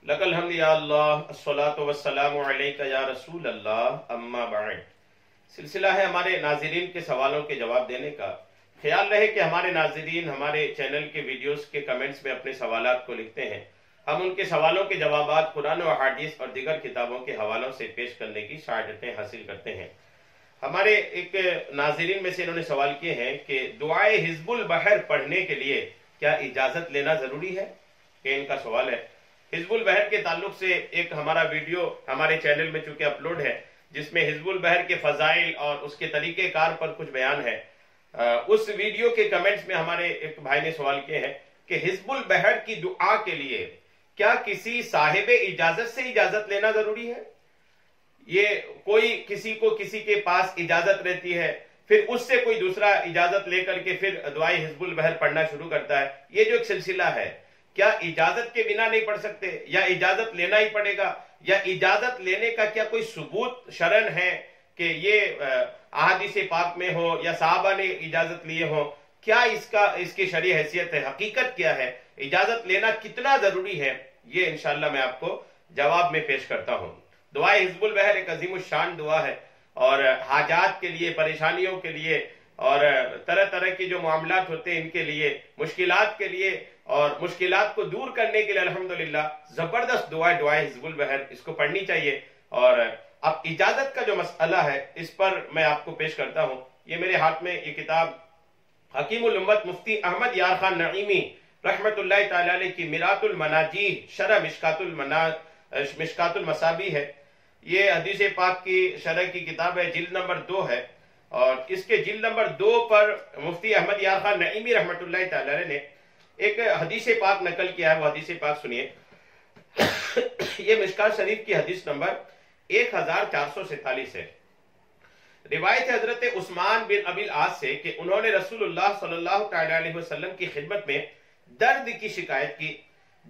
لک الحمد یا اللہ الصلاۃ والسلام علیک یا رسول اللہ اما بعد۔ سلسلہ ہے ہمارے ناظرین کے سوالوں کے جواب دینے کا۔ خیال رہے کہ ہمارے ناظرین ہمارے چینل کے ویڈیوز کے کمنٹس میں اپنے سوالات کو لکھتے ہیں، ہم ان کے سوالوں کے جوابات قرآن و احادیث اور دیگر کتابوں کے حوالوں سے پیش کرنے کی سعادتیں حاصل کرتے ہیں۔ ہمارے ایک ناظرین میں سے انہوں نے سوال کیے ہیں کہ دعائے حزب البحر پڑھنے کے لیے کیا اجازت لینا ضروری ہے؟ کہ ان کا سوال ہے۔ حزب البحر کے تعلق سے ایک ہمارا ویڈیو ہمارے چینل میں چونکہ اپلوڈ ہے، جس میں حزب البحر کے فضائل اور اس کے طریقہ کار پر کچھ بیان ہے۔ اس ویڈیو کے کمنٹس میں ہمارے ایک بھائی نے سوال کیے ہیں کہ حزب البحر کی دعا کے لیے کیا کسی صاحب اجازت سے اجازت لینا ضروری ہے؟ یہ کوئی کسی کو کسی کے پاس اجازت رہتی ہے، پھر اس سے کوئی دوسرا اجازت لے کر کے پھر دعائے حزب البحر پڑھنا شروع کرتا ہے۔ یہ جو ایک سلسلہ ہے، کیا اجازت کے بنا نہیں پڑھ سکتے یا اجازت لینا ہی پڑے گا، یا اجازت لینے کا کیا کوئی ثبوت شرعن ہے کہ یہ احادیث پاک میں ہو یا صحابہ نے اجازت لیے ہو؟ کیا اس کی شرعی حیثیت ہے، حقیقت کیا ہے، اجازت لینا کتنا ضروری ہے؟ یہ انشاءاللہ میں آپ کو جواب میں پیش کرتا ہوں۔ دعائے حزب البحر ایک عظیم الشان دعا ہے، اور حاجات کے لیے، پریشانیوں کے لیے، اور طرح طرح کے جو معاملات ہوتے ہیں ان کے لیے، مشکلات کے لیے اور مشکلات کو دور کرنے کے لیے الحمدللہ زبردست دعائے حزب البحر، اس کو پڑھنی چاہیے۔ اور اب اجازت کا جو مسئلہ ہے اس پر میں آپ کو پیش کرتا ہوں۔ یہ میرے ہاتھ میں یہ کتاب حکیم الامت مفتی احمد یار خان نعیمی رحمت اللہ تعالی علیہ کی میرات المناجی شرح مشکات المصابیح ہے۔ یہ حدیث پاک کی شرح کی کتاب ہے، جلد نمبر 2 ہے، اور اس کے جلد نمبر 2 پر مفتی احمد یار خان نعیمی رحمت اللہ تعالی علیہ نے ایک حدیث پاک نقل کیا ہے۔ وہ حدیث پاک سنیے۔ یہ مشکات شریف کی حدیث نمبر 1447 ہے۔ روایت حضرت عثمان بن ابی العاص سے کہ انہوں نے رسول اللہ صلی اللہ تعالی علیہ وسلم کی خدمت میں درد کی شکایت کی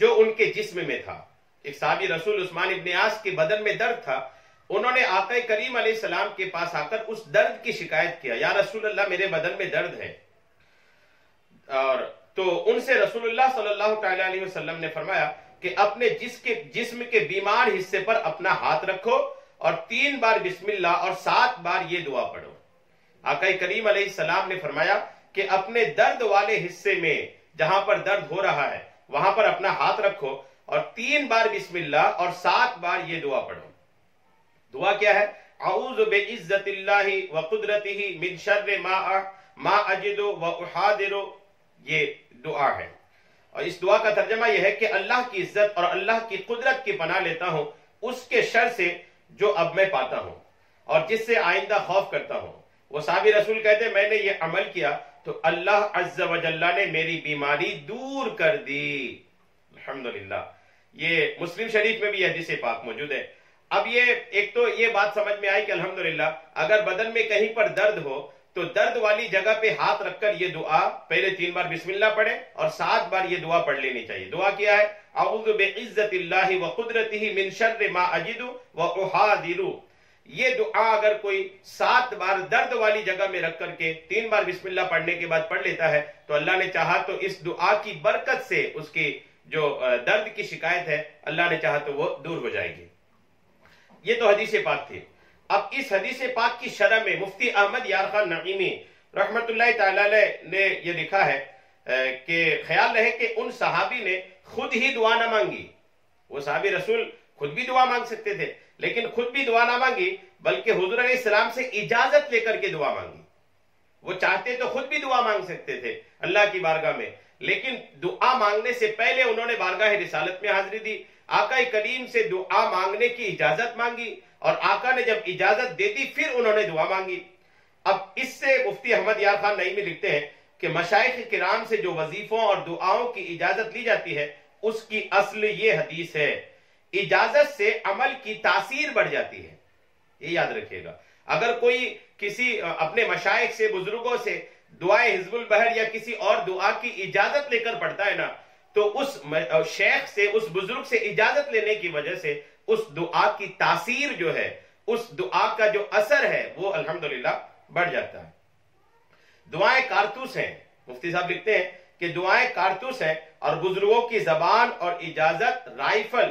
جو ان کے جسم میں تھا۔ ایک صحابی رسول عثمان ابن عاص کے بدن میں درد تھا، انہوں نے آقا کریم علیہ السلام کے پاس آ کر اس درد کی شکایت کیا، یا رسول اللہ میرے بدن میں درد ہے۔ اور تو ان سے رسول اللہ صلی اللہ تعالی علیہ وسلم نے فرمایا کہ اپنے جسم کے بیمار حصے پر اپنا ہاتھ رکھو اور 3 بار بسم اللہ اور 7 بار یہ دعا پڑھو۔ آقا کریم علیہ السلام نے فرمایا کہ اپنے درد والے حصے میں جہاں پر درد ہو رہا ہے وہاں پر اپنا ہاتھ رکھو اور 3 بار بسم اللہ اور 7 بار یہ دعا پڑھو۔ دعا کیا ہے؟ اعوذ بعزت اللہ وقدرتہ من شر ما اجد واحاذر، یہ دعا ہے۔ اور اس دعا کا ترجمہ یہ ہے کہ اللہ کی عزت اور اللہ کی قدرت کی پناہ لیتا ہوں اس کے شر سے جو اب میں پاتا ہوں اور جس سے آئندہ خوف کرتا ہوں۔ وہ صحابی رسول کہتے ہیں میں نے یہ عمل کیا تو اللہ عز و جل نے میری بیماری دور کر دی۔ الحمدللہ۔ یہ مسلم شریف میں بھی یہ حدیث پاک موجود ہے۔ اب یہ ایک تو یہ بات سمجھ میں آئی کہ الحمدللہ اگر بدن میں کہیں پر درد ہو تو درد والی جگہ پہ ہاتھ رکھ کر یہ دعا پہلے 3 بار بسم اللہ پڑھے اور 7 بار یہ دعا پڑھ لینی چاہیے۔ دعا کیا ہے؟ اعوذ بعزت اللہ وقدرتہ من شر ما اجد واحاذر۔ یہ دعا اگر کوئی 7 بار درد والی جگہ میں رکھ کر کے 3 بار بسم اللہ پڑھنے کے بعد پڑھ لیتا ہے تو اللہ نے چاہا تو اس دعا کی برکت سے اس کی جو درد کی شکایت ہے اللہ نے چاہا تو وہ دور ہو جائے گی۔ یہ تو حدیث پاک تھی۔ اب اس حدیث پاک کی شرح میں مفتی احمد یار خان نعیمی رحمت اللہ تعالی علیہ نے یہ لکھا ہے کہ خیال رہے کہ ان صحابی نے خود ہی دعا نہ مانگی۔ وہ صحابی رسول خود بھی دعا مانگ سکتے تھے لیکن خود بھی دعا نہ مانگی بلکہ حضور علیہ السلام سے اجازت لے کر کے دعا مانگی۔ وہ چاہتے تو خود بھی دعا مانگ سکتے تھے اللہ کی بارگاہ میں، لیکن دعا مانگنے سے پہلے انہوں نے بارگاہ رسالت میں حاضری دی، آقا کریم سے دعا مانگنے کی اجازت مانگی، اور آقا نے جب اجازت دے دی پھر انہوں نے دعا مانگی۔ اب اس سے مفتی احمد یار خان نعیمی لکھتے ہیں کہ مشائخ کرام سے جو وظیفوں اور دعاؤں کی اجازت لی جاتی ہے اس کی اصل یہ حدیث ہے، اجازت سے عمل کی تاثیر بڑھ جاتی ہے۔ یہ یاد رکھیے گا، اگر کوئی کسی اپنے مشائخ سے، بزرگوں سے دعائے حزب البحر یا کسی اور دعا کی اجازت لے کر پڑھتا ہے نا تو اس شیخ سے، اس بزرگ سے اجازت لینے کی وجہ سے اس دعا کی تاثیر جو ہے، اس دعا کا جو اثر ہے وہ الحمدللہ بڑھ جاتا ہے۔ دعائیں کارتوس ہیں، مفتی صاحب لکھتے ہیں کہ دعائیں کارتوس ہیں اور بزرگوں کی زبان اور اجازت رائفل